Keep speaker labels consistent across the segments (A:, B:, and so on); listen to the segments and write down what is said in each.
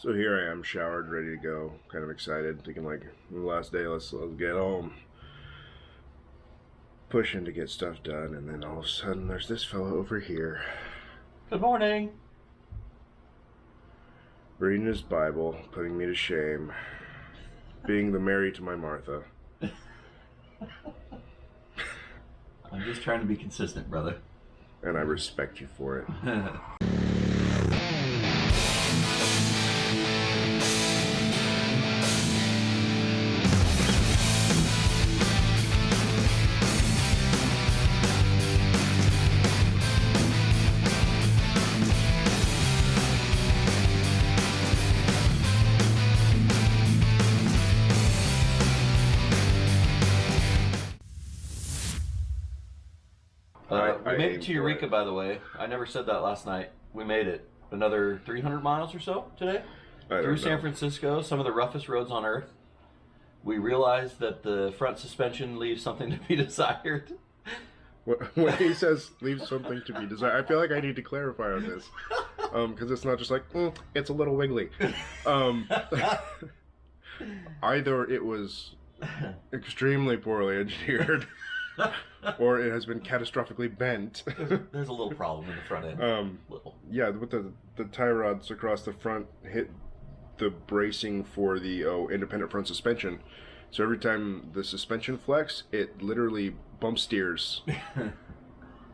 A: So here I am, showered, ready to go, kind of excited, thinking like, the last day, let's get home. Pushing to get stuff done, and then all of a sudden there's this fellow over here.
B: Good morning.
A: Reading his Bible, putting me to shame, being the Mary to my Martha.
B: I'm just trying to be consistent, brother.
A: And I respect you for it.
B: We made it to Eureka, by the way. I never said that last night. We made it. Another 300 miles or so today. Through San Francisco, some of the roughest roads on earth. We realized that the front suspension leaves something to be desired.
A: When he says leave something to be desired, I feel like I need to clarify on this. Because it's not just like, it's a little wiggly. Either it was extremely poorly engineered, or it has been catastrophically bent.
B: There's a little problem in the front end.
A: Yeah, with the tie rods across the front hit the bracing for the independent front suspension. So every time the suspension flex, it literally bump steers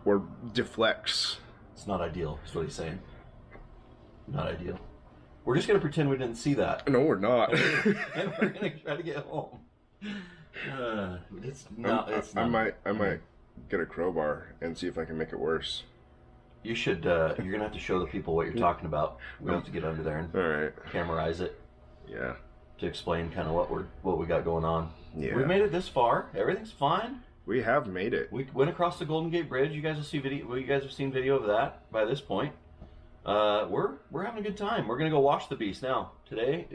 A: or deflects.
B: It's not ideal, is what he's saying. Not ideal. We're just going to pretend we didn't see that.
A: No, we're not.
B: And we're going to try to get home.
A: I might get a crowbar and see if I can make it worse.
B: You should. You're gonna have to show the people what you're talking about. We have to get under there and camerize it.
A: Yeah.
B: To explain kind of what we got going on.
A: Yeah.
B: We made it this far. Everything's fine.
A: We have made it.
B: We went across the Golden Gate Bridge. You guys will see video. Well, you guys have seen video of that by this point. We're having a good time. We're gonna go wash the beast now. Today,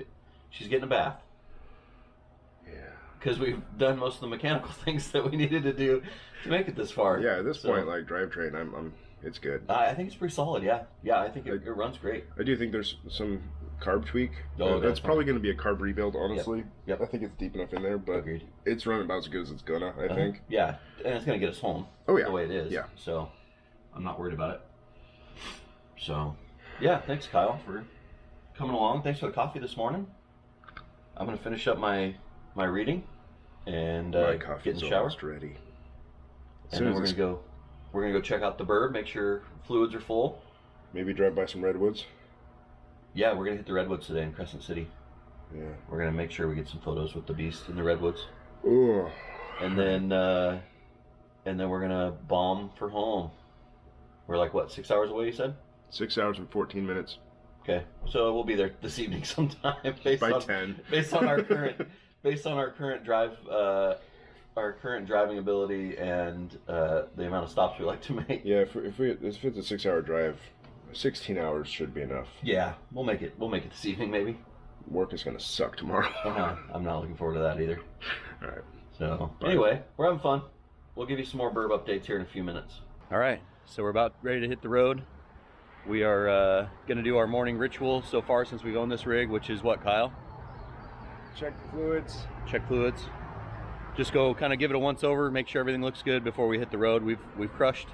B: she's getting a bath. Because we've done most of the mechanical things that we needed to do to make it this far.
A: Yeah, at this point, like drivetrain, it's good.
B: I think it's pretty solid. Yeah, I think it runs great.
A: I do think there's some carb tweak.
B: Oh,
A: that's probably going to be a carb rebuild, honestly.
B: Yep.
A: I think it's deep enough in there, but
B: Agreed.
A: It's running about as good as it's gonna. I think.
B: Yeah, and it's gonna get us home.
A: Oh yeah,
B: the way it is.
A: Yeah.
B: So I'm not worried about it. So yeah, thanks Kyle for coming along. Thanks for the coffee this morning. I'm gonna finish up my reading. And get in the shower.
A: Almost ready.
B: And then we're gonna go check out the bird, make sure fluids are full.
A: Maybe drive by some redwoods.
B: Yeah, we're gonna hit the redwoods today in Crescent City.
A: Yeah. We're
B: gonna make sure we get some photos with the beast in the redwoods.
A: Ooh.
B: And then we're gonna bomb for home. We're like what, 6 hours away? You said.
A: 6 hours and 14 minutes.
B: Okay, so we'll be there this evening sometime.
A: By 10.
B: Based on our current. Based on our current driving ability and the amount of stops we like to make.
A: Yeah, if it's a 6 hour drive, 16 hours should be enough.
B: Yeah, we'll make it. We'll make it this evening, maybe.
A: Work is gonna suck tomorrow.
B: I'm not looking forward to that either.
A: All right.
B: So anyway, we're having fun. We'll give you some more burb updates here in a few minutes. All right, so we're about ready to hit the road. We are gonna do our morning ritual so far since we've owned this rig, which is what, Kyle?
A: Check fluids.
B: Check fluids. Just go kind of give it a once over, make sure everything looks good before we hit the road. We've crushed,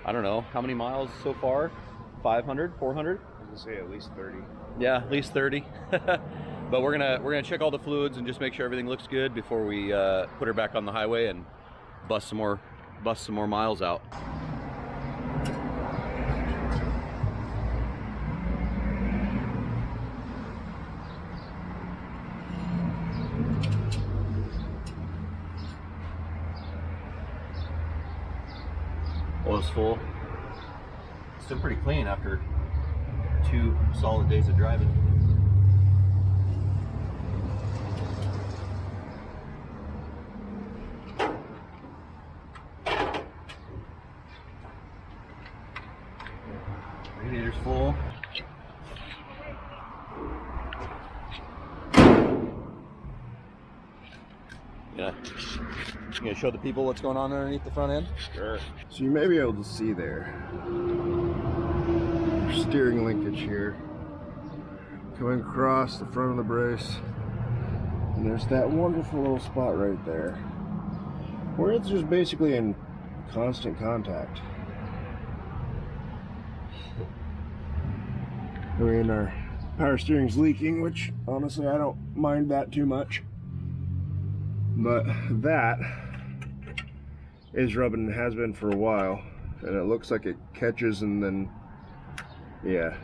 B: I don't know, how many miles so far? 500, 400?
A: I was gonna say at least 30. Yeah,
B: at least 30. But we're gonna check all the fluids and just make sure everything looks good before we put her back on the highway and bust some more miles out. Oil's full. Still pretty clean after 2 solid days of driving. Radiator's full. Yeah. You gonna show the people what's going on underneath the front end?
A: Sure. So you may be able to see there, steering linkage here. Going across the front of the brace. And there's that wonderful little spot right there where it's just basically in constant contact. I mean, our power steering's leaking, which honestly I don't mind that too much. But that is rubbing and has been for a while. And it looks like it catches and then, yeah,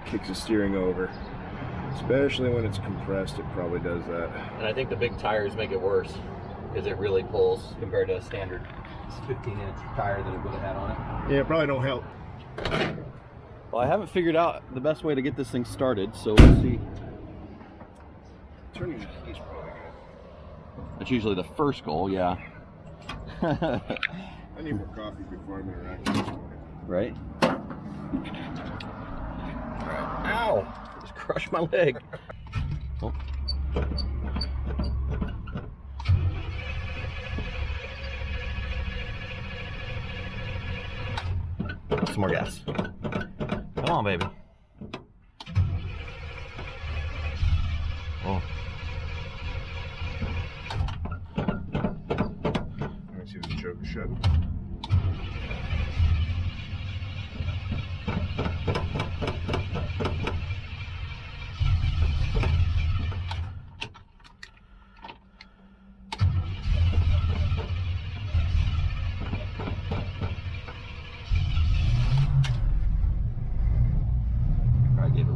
A: kicks the steering over. Especially when it's compressed, it probably does that.
B: And I think the big tires make it worse because it really pulls compared to a standard 15-inch tire that it would have had on it.
A: Yeah, it probably don't help.
B: Well, I haven't figured out the best way to get this thing started, so we'll see.
A: Turning the key's probably good.
B: That's usually the first goal, yeah.
A: I need more coffee before I'm interacting.
B: Right? Ow! Just crushed my leg. Oh. Some more gas. Come on, baby. Oh.
A: Let me see if the choke is shut.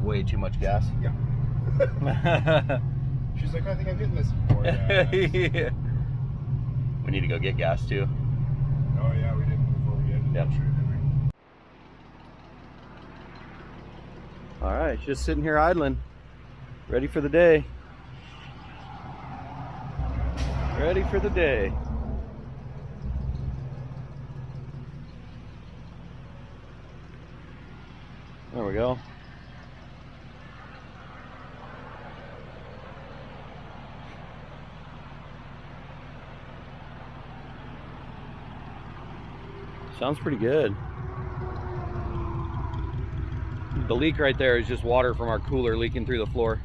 B: Way too much gas.
A: Yeah. She's like, I think I've hit this before.
B: Yeah. We need to go get gas too.
A: Oh yeah, we did before we did.
B: Yep.
A: Sure, didn't we?
B: All right, just sitting here idling, ready for the day. Ready for the day. There we go. Sounds pretty good. The leak right there is just water from our cooler leaking through the floor.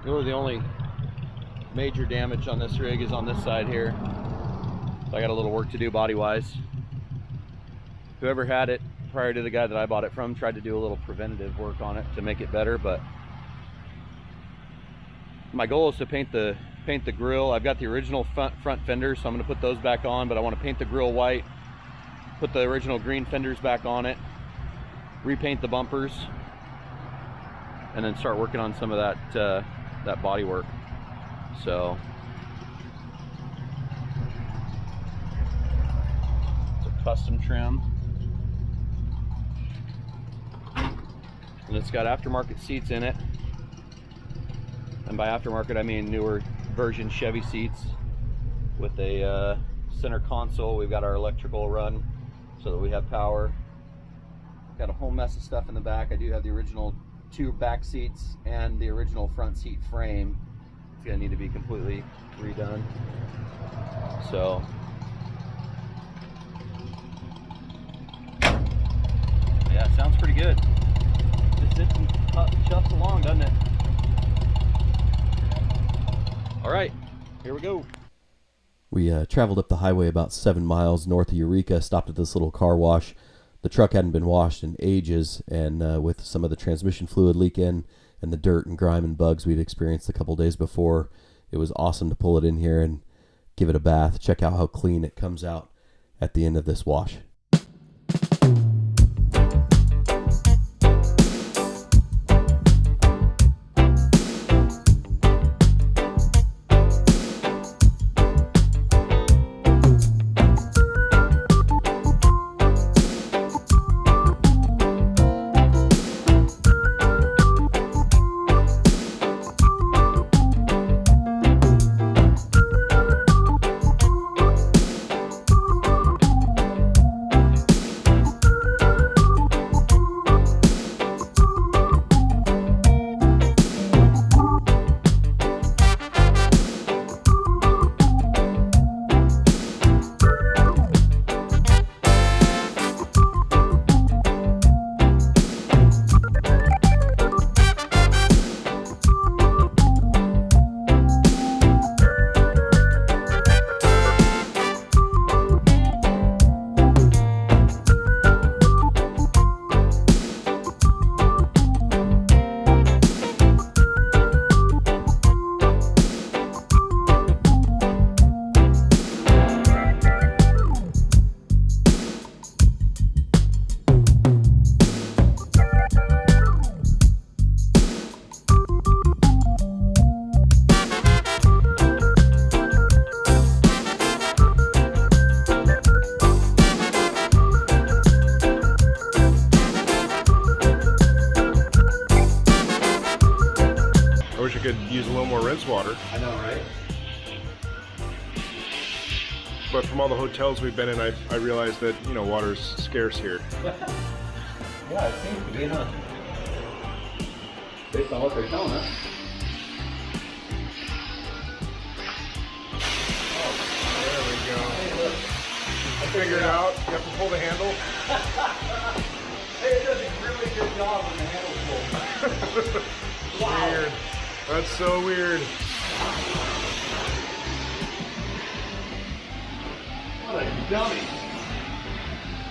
B: Really the only major damage on this rig is on this side here. So I got a little work to do body wise. Whoever had it prior to the guy that I bought it from tried to do a little preventative work on it to make it better, but my goal is to paint the grill. I've got the original front fenders, so I'm going to put those back on, but I want to paint the grill white, put the original green fenders back on it, repaint the bumpers, and then start working on some of that body work. So it's a custom trim, and it's got aftermarket seats in it, and by aftermarket I mean newer version Chevy seats with a center console. We've got our electrical run so that we have power. Got a whole mess of stuff in the back. I do have the original 2 back seats and the original front seat frame. It's gonna need to be completely redone. So yeah, it sounds pretty good. Just sits and chuffs along, doesn't it? All right, here we go.
C: We traveled up the highway about 7 miles north of Eureka, stopped at this little car wash. The truck hadn't been washed in ages, and with some of the transmission fluid leaking and the dirt and grime and bugs we'd experienced a couple days before, it was awesome to pull it in here and give it a bath. Check out how clean it comes out at the end of this wash.
A: wish I could use a little more rinse water.
B: I know, right?
A: But from all the hotels we've been in, I realized that, you know, water's scarce here.
B: Yeah, it seems to be, huh? Based on what they're telling us.
A: There we go. I figured it out. You have to pull the handle.
B: Hey, it does a really good job when the handle's full. Wow.
A: Weird. That's so weird.
B: What a dummy.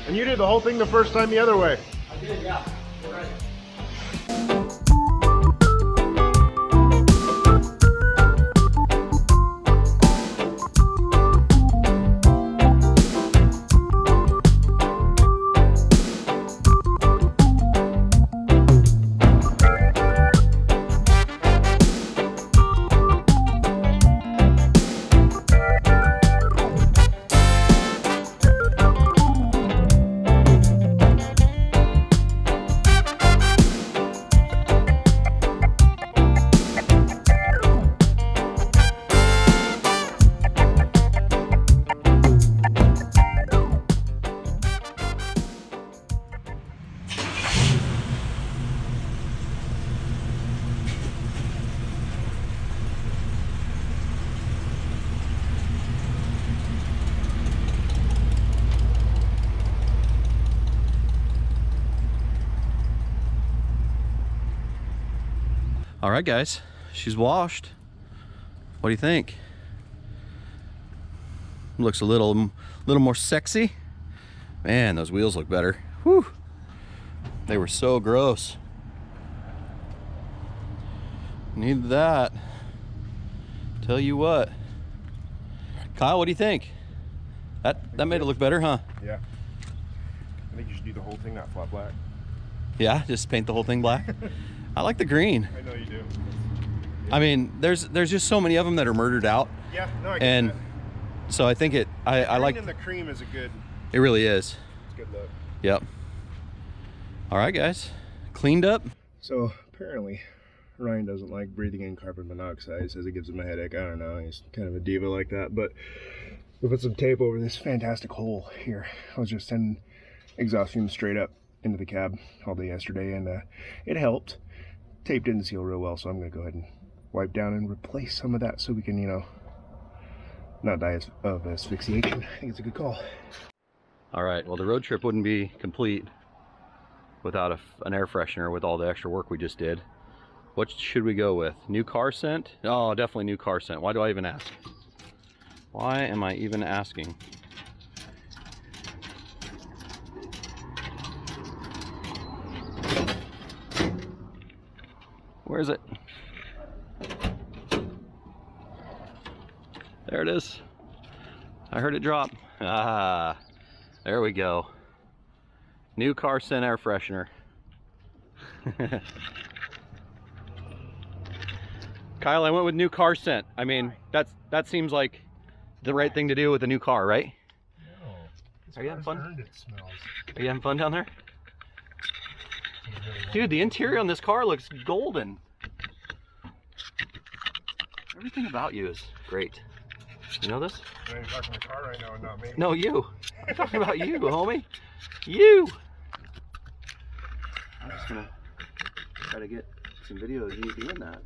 A: And you did the whole thing the first time the other way.
B: I did, yeah. You're right.
C: All right, guys, she's washed. What do you think? Looks a little more sexy. Man, those wheels look better. Whew. They were so gross. Need that. Tell you what. Kyle, what do you think? That made it look better, huh?
A: Yeah. I think you should do the whole thing not flat black.
C: Yeah, just paint the whole thing black. I like the green.
A: I know you do.
C: Yeah. I mean, there's just so many of them that are murdered out.
A: Yeah, no, I get
C: and
A: that.
C: So I think I like.
A: And the cream is a good.
C: It really is.
A: It's good look.
C: Yep. All right, guys, cleaned up.
A: So apparently, Ryan doesn't like breathing in carbon monoxide. He says it gives him a headache. I don't know. He's kind of a diva like that. But we put some tape over this fantastic hole here. I was just sending exhaust fumes straight up into the cab all day yesterday, and it helped. Tape didn't seal real well, so I'm going to go ahead and wipe down and replace some of that so we can, you know, not die of asphyxiation. I think it's a good call.
C: All right, well, the road trip wouldn't be complete without an air freshener with all the extra work we just did. What should we go with? New car scent? Oh, definitely new car scent. Why do I even ask? Why am I even asking? Where is it? There it is. I heard it drop. Ah, there we go. New car scent air freshener. Kyle, I went with new car scent. I mean, that seems like the right thing to do with a new car, right?
A: No.
C: Are you having fun?
A: It smells.
C: Are you having fun down there? Dude, the interior on this car looks golden. Everything about you is great. You know this?
A: You're talking the car right now and not me.
C: No, you. I'm talking about you, homie. You. I'm just gonna try to get some video of you doing that.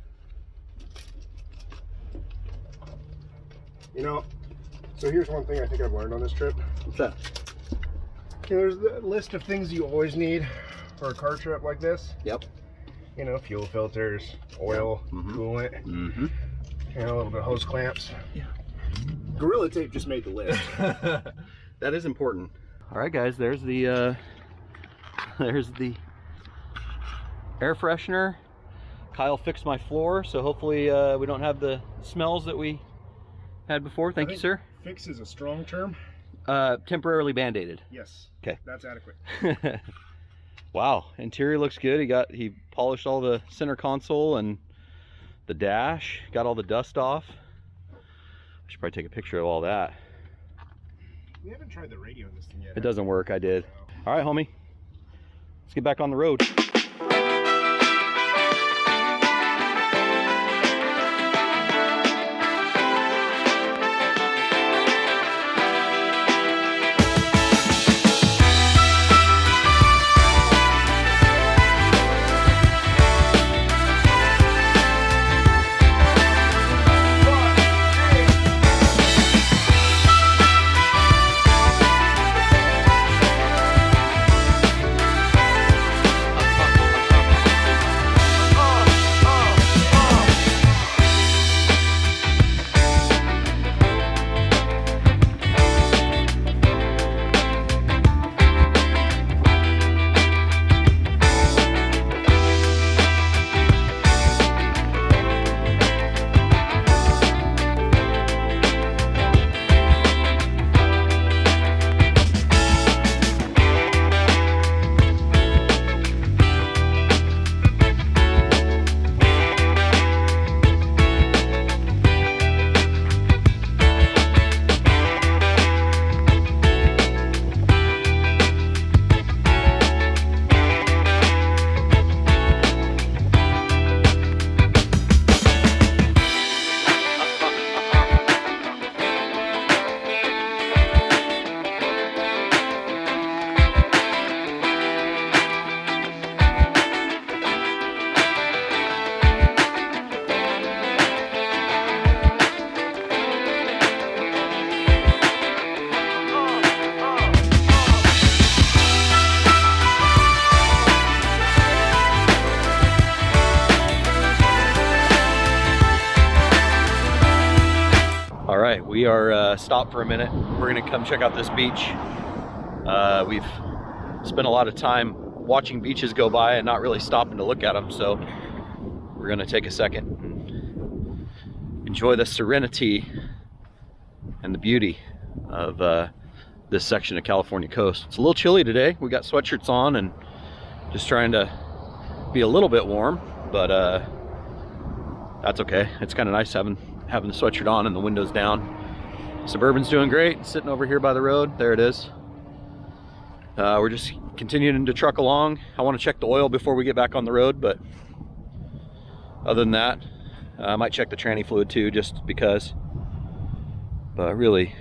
A: You know, so here's one thing I think I've learned on this trip.
C: What's that?
A: You know, there's the list of things you always need for a car trip like this.
C: Yep.
A: You know, fuel filters, oil, coolant,
C: Mm-hmm.
A: you know, a little bit of hose clamps.
C: Yeah.
A: Gorilla tape just made the list.
C: That is important. All right, guys, there's the air freshener. Kyle fixed my floor, so hopefully we don't have the smells that we had before. Thank you, sir.
A: Fix is a strong term.
C: Temporarily band-aided.
A: Yes.
C: Okay.
A: That's adequate.
C: Wow, interior looks good. He polished all the center console and the dash, got all the dust off. I should probably take a picture of all that.
A: We haven't tried the radio in this thing yet.
C: It doesn't work. I did. All right, homie. Let's get back on the road.
B: we are stopped for a minute. We're gonna come check out this beach. We've spent a lot of time watching beaches go by and not really stopping to look at them, so we're gonna take a second and enjoy the serenity and the beauty of this section of California coast. It's a little chilly today. We got sweatshirts on and just trying to be a little bit warm, but that's okay. It's kind of nice having the sweatshirt on and the windows down. Suburban's doing great, sitting over here by the road. There it is. We're just continuing to truck along. I want to check the oil before we get back on the road, but other than that, I might check the tranny fluid too, just because. But really,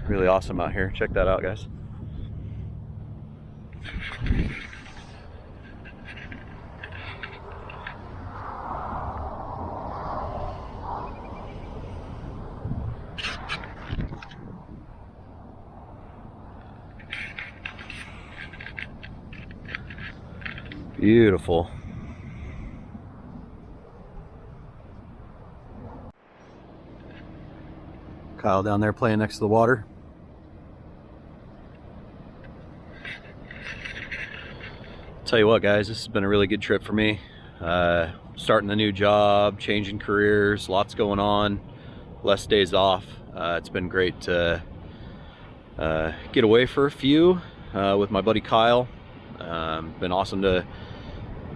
B: really awesome out here. Check that out, guys. Beautiful. Kyle down there playing next to the water. Tell you what, guys, this has been a really good trip for me. Starting the new job, changing careers, lots going on, less days off. It's been great to get away for a few with my buddy Kyle. Been awesome to,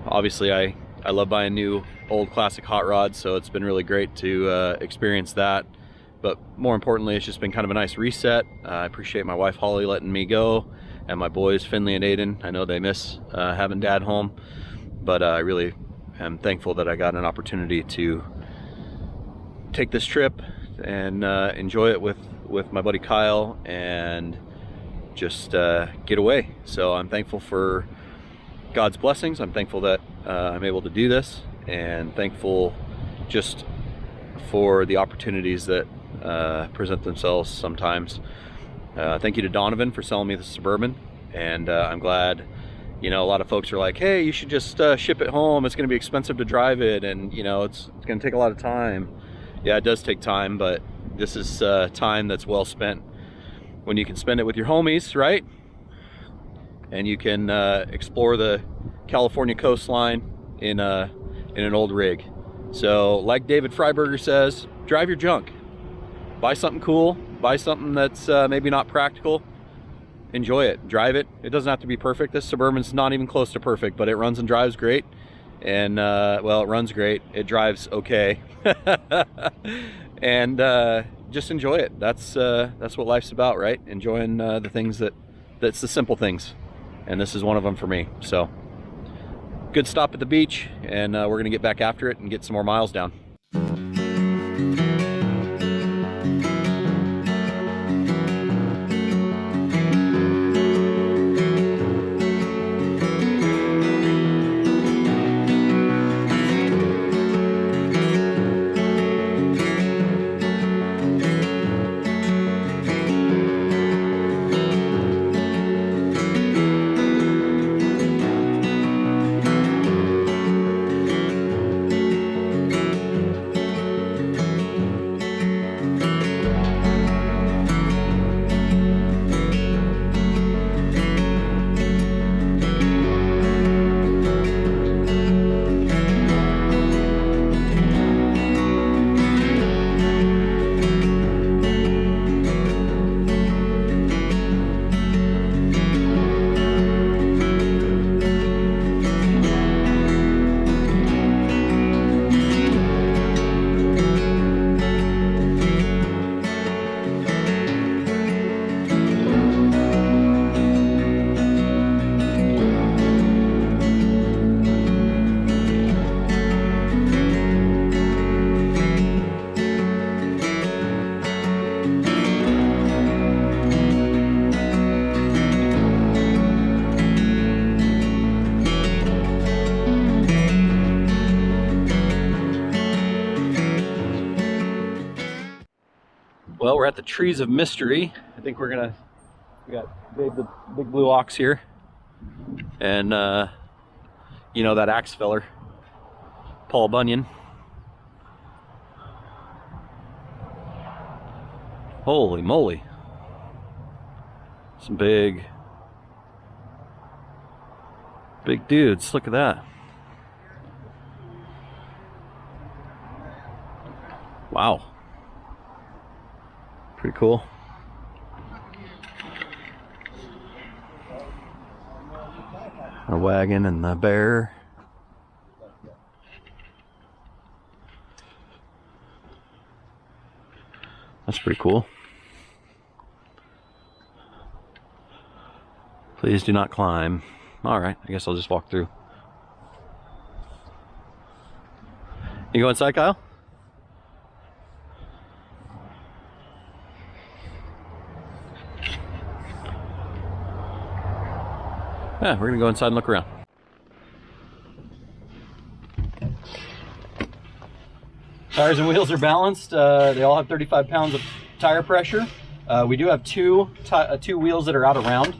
B: obviously I love buying new old classic hot rods, so it's been really great to experience that. But more importantly, it's just been kind of a nice reset. I appreciate my wife Holly letting me go, and my boys Finley and Aiden. I know they miss having dad home, but I really am thankful that I got an opportunity to take this trip and enjoy it with my buddy Kyle and just get away. So I'm thankful for God's blessings. I'm thankful that I'm able to do this, and thankful just for the opportunities that present themselves sometimes. Thank you to Donovan for selling me the Suburban, and I'm glad, you know, a lot of folks are like, hey, you should just ship it home, it's going to be expensive to drive it, and you know, it's going to take a lot of time. Yeah, it does take time, but this is time that's well spent when you can spend it with your homies, right? And you can explore the California coastline in an old rig. So like David Freiberger says, drive your junk. Buy something cool, buy something that's maybe not practical, enjoy it, drive it. It doesn't have to be perfect. This Suburban's not even close to perfect, but it runs and drives great. And well, it runs great, it drives okay. And just enjoy it. That's what life's about, right? Enjoying the things that's the simple things. And this is one of them for me. So good stop at the beach, and we're gonna get back after it and get some more miles down. Well, we're at the Trees of Mystery. I think we got Dave the big blue ox here, and you know, that axe feller, Paul Bunyan. Holy moly. Some big dudes. Look at that. Wow. Pretty cool. A wagon and the bear. That's pretty cool. Please do not climb. Alright, I guess I'll just walk through. You go inside, Kyle? Yeah, we're gonna go inside and look around. Tires and wheels are balanced. They all have 35 pounds of tire pressure. We do have two wheels that are out of round.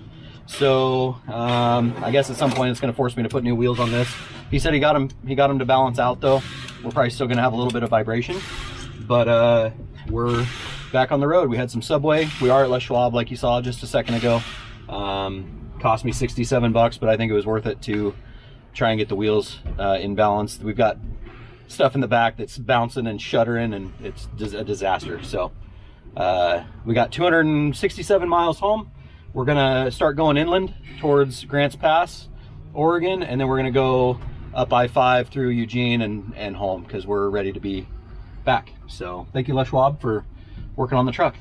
B: So I guess at some point it's going to force me to put new wheels on this. He said he got them to balance out though. We're probably still going to have a little bit of vibration, but we're back on the road. We had some Subway. We are at Les Schwab, like you saw just a second ago. Cost me $67, but I think it was worth it to try and get the wheels in balance. We've got stuff in the back that's bouncing and shuddering, and it's a disaster. So we got 267 miles home. We're gonna start going inland towards Grants Pass, Oregon, and then we're gonna go up I-5 through Eugene and home because we're ready to be back. So thank you, Les Schwab, for working on the truck.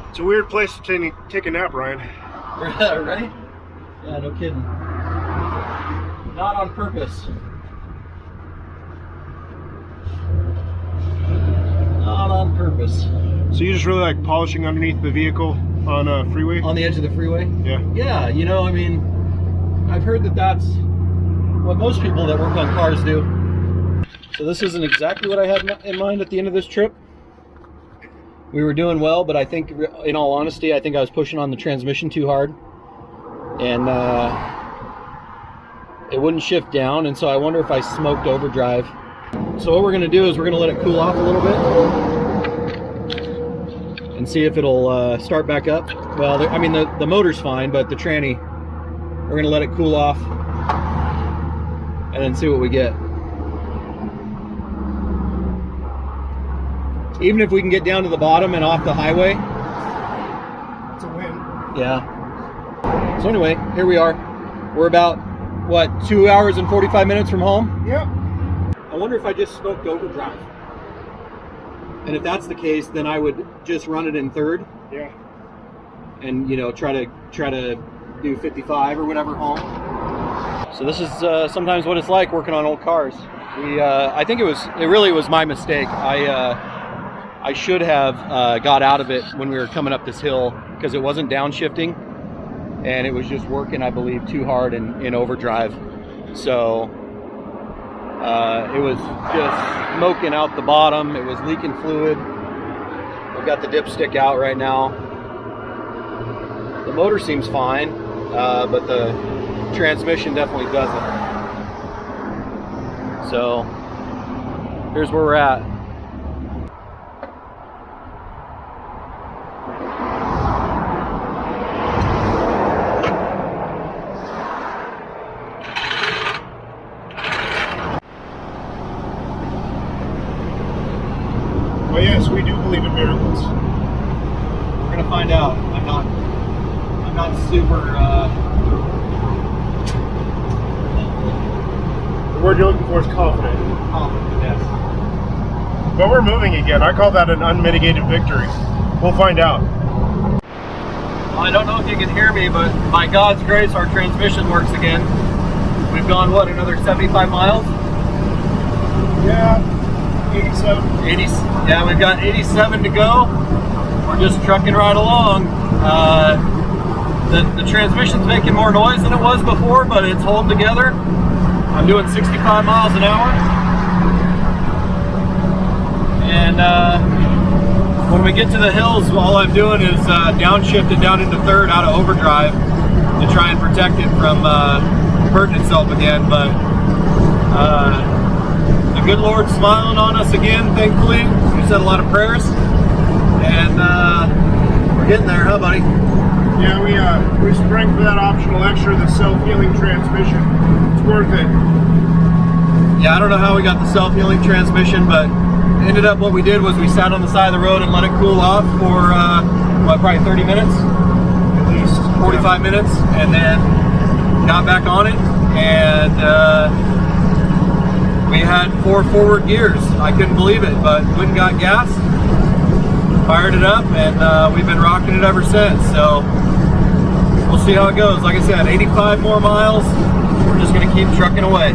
A: It's a weird place to take a nap, Ryan.
B: Right? Yeah, no kidding. Not on purpose. Not on purpose.
A: So you just really like polishing underneath the vehicle on a freeway?
B: On the edge of the freeway?
A: Yeah.
B: Yeah, you know, I mean, I've heard that that's what most people that work on cars do. So this isn't exactly what I had in mind at the end of this trip. We were doing well, but I think, in all honesty, I think I was pushing on the transmission too hard. And it wouldn't shift down, and so I wonder if I smoked overdrive. So what we're going to do is we're going to let it cool off a little bit and see if it'll start back up. Well, I mean, the motor's fine, but the tranny, we're going to let it cool off and then see what we get. Even if we can get down to the bottom and off the highway,
A: it's a win.
B: Yeah. So anyway, here we are. We're about, what, 2 hours and 45 minutes from home?
A: Yep.
B: I wonder if I just smoked overdrive. And if that's the case, then I would just run it in third.
A: Yeah.
B: And, you know, try to do 55 or whatever home. So this is sometimes what it's like working on old cars. I think it really was my mistake. I should have got out of it when we were coming up this hill because it wasn't downshifting and it was just working, I believe, too hard in overdrive. So it was just smoking out the bottom. It was leaking fluid. We've got the dipstick out right now. The motor seems fine, but the transmission definitely doesn't. So here's where we're at.
A: Well, yes, we do believe in miracles.
B: We're gonna find out. I'm not super.
A: The word you're looking for is confident.
B: Confident, yes.
A: But we're moving again. I call that an unmitigated victory. We'll find out.
B: I don't know if you can hear me, but by God's grace, our transmission works again. We've gone, what, another 75 miles?
A: Yeah, 87.
B: 80, yeah, we've got 87 to go. We're just trucking right along. The transmission's making more noise than it was before, but it's holding together. I'm doing 65 miles an hour. And when we get to the hills, all I'm doing is downshifting down into third out of overdrive to try and protect it from hurting itself again. But the good Lord's smiling on us again, thankfully. We said a lot of prayers. And We're getting there, huh, buddy?
A: Yeah, we sprang for that optional extra, the self-healing transmission. It's worth it.
B: Yeah, I don't know how we got the self-healing transmission, but ended up what we did was we sat on the side of the road and let it cool off for probably 30 minutes,
A: At least
B: 45 minutes, and then got back on it, and we had 4 forward gears. I couldn't believe it, but went and got gas, fired it up, and we've been rocking it ever since. So we'll see how it goes. Like I said, 85 more miles. We're just gonna keep trucking away.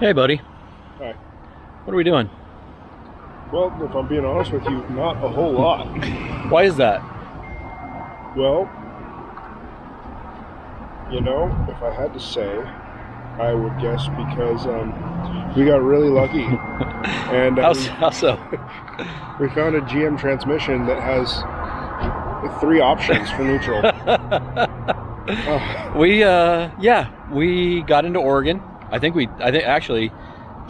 B: Hey, buddy.
A: Hi.
B: What are we doing?
A: Well, if I'm being honest with you, not a whole lot.
B: Why is that?
A: Well, you know, if I had to say, I would guess because we got really lucky. And
B: How so?
A: we found a GM transmission that has 3 options for neutral.
B: We got into Oregon. I think actually,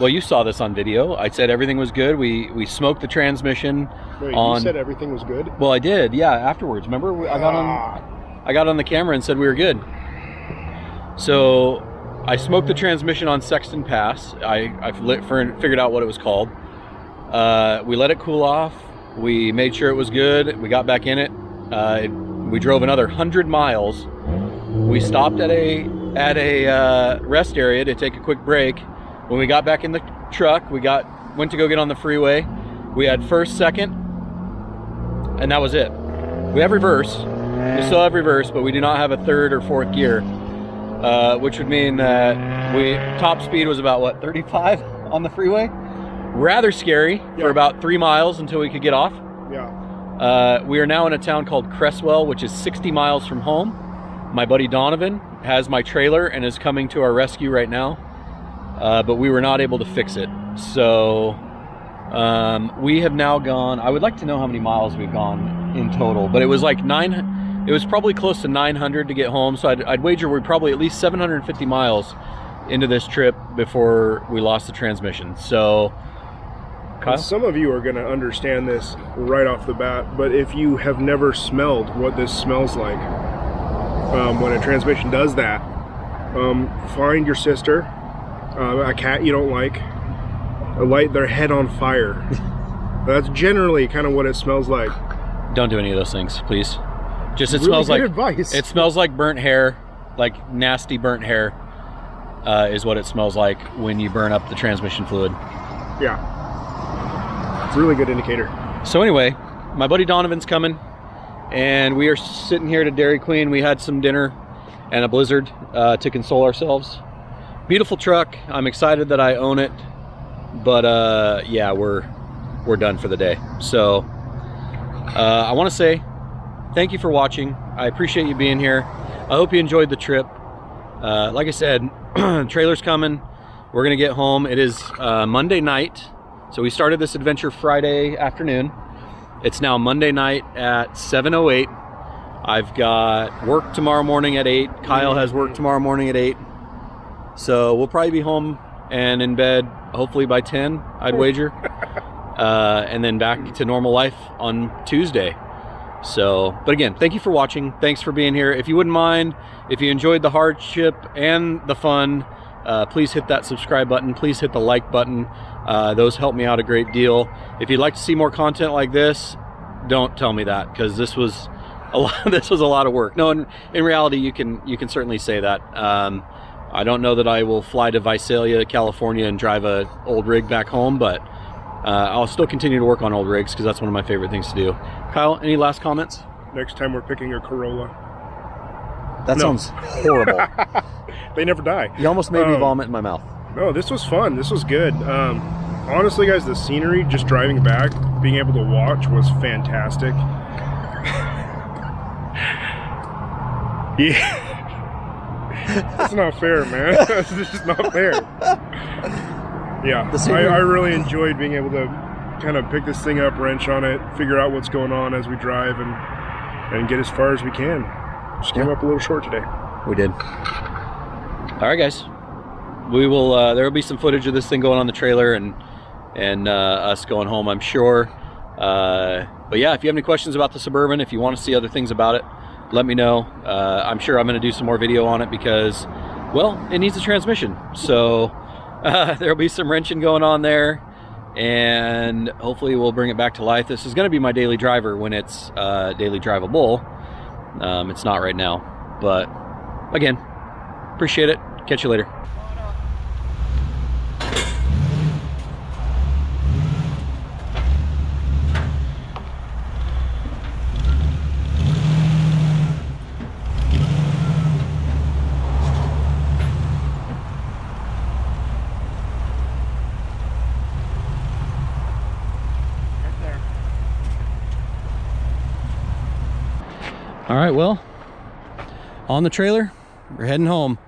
B: well, you saw this on video. I said everything was good. We smoked the transmission.
A: Wait, you said everything was good?
B: Well, I did. Yeah, afterwards. Remember, I got on the camera and said we were good. So I smoked the transmission on Sexton Pass. I figured out what it was called. We let it cool off. We made sure it was good. We got back in it. We drove another 100 miles. We stopped at a rest area to take a quick break. When we got back in the truck, went to go get on the freeway. We had first, second, and that was it. We have reverse. We still have reverse, but we do not have a third or fourth gear, which would mean that top speed was about, what, 35 on the freeway? Rather scary for about 3 miles until we could get off.
A: Yeah.
B: We are now in a town called Cresswell, which is 60 miles from home. My buddy Donovan has my trailer and is coming to our rescue right now, but we were not able to fix it. So we have now gone, I would like to know how many miles we've gone in total, but it was like it was probably close to 900 to get home. So I'd wager we're probably at least 750 miles into this trip before we lost the transmission. So
A: Kyle? Some of you are going to understand this right off the bat, but if you have never smelled what this smells like, when a transmission does that, find your sister, a cat you don't like, light their head on fire. That's generally kind of what it smells like.
B: Don't do any of those things, please. Just it
A: really
B: smells like
A: advice.
B: It smells like burnt hair, like nasty burnt hair, is what it smells like when you burn up the transmission fluid.
A: Yeah, it's a really good indicator.
B: So anyway, my buddy Donovan's coming. And we are sitting here at Dairy Queen. We had some dinner and a blizzard to console ourselves. Beautiful truck. I'm excited that I own it. But yeah, we're done for the day. So I want to say thank you for watching. I appreciate you being here. I hope you enjoyed the trip. Like I said, trailer's coming. We're going to get home. It is Monday night. So we started this adventure Friday afternoon. It's now Monday night at 7:08. I've got work tomorrow morning at 8. Kyle has work tomorrow morning at 8. So we'll probably be home and in bed hopefully by 10, I'd wager. And then back to normal life on Tuesday. So, but again, thank you for watching. Thanks for being here. If you wouldn't mind, if you enjoyed the hardship and the fun, please hit that subscribe button. Please hit the like button. Those help me out a great deal. If you'd like to see more content like this, don't tell me that, because this was a lot. This was a lot of work. No, in reality, you can certainly say that. I don't know that I will fly to Visalia, California, and drive a old rig back home, but I'll still continue to work on old rigs because that's one of my favorite things to do. Kyle, any last comments?
A: Next time we're picking a Corolla.
B: That sounds horrible.
A: They never die.
B: You almost made me vomit in my mouth.
A: No, this was fun. This was good. honestly, guys, the scenery just driving back, being able to watch was fantastic. Yeah. That's not fair, man. That's just not fair. Yeah, I really enjoyed being able to kind of pick this thing up, wrench on it, figure out what's going on as we drive, and get as far as we can. Just came up a little short today.
D: We did. All right, guys. We will. There will be some footage of this thing going on the trailer and us going home, I'm sure. But yeah, if you have any questions about the Suburban, if you want to see other things about it, let me know. I'm sure I'm going to do some more video on it because, well, it needs a transmission. So there'll be some wrenching going on there, and hopefully we'll bring it back to life. This is going to be my daily driver when it's daily drivable. It's not right now, but again, appreciate it. Catch you later. All right, well, on the trailer, we're heading home.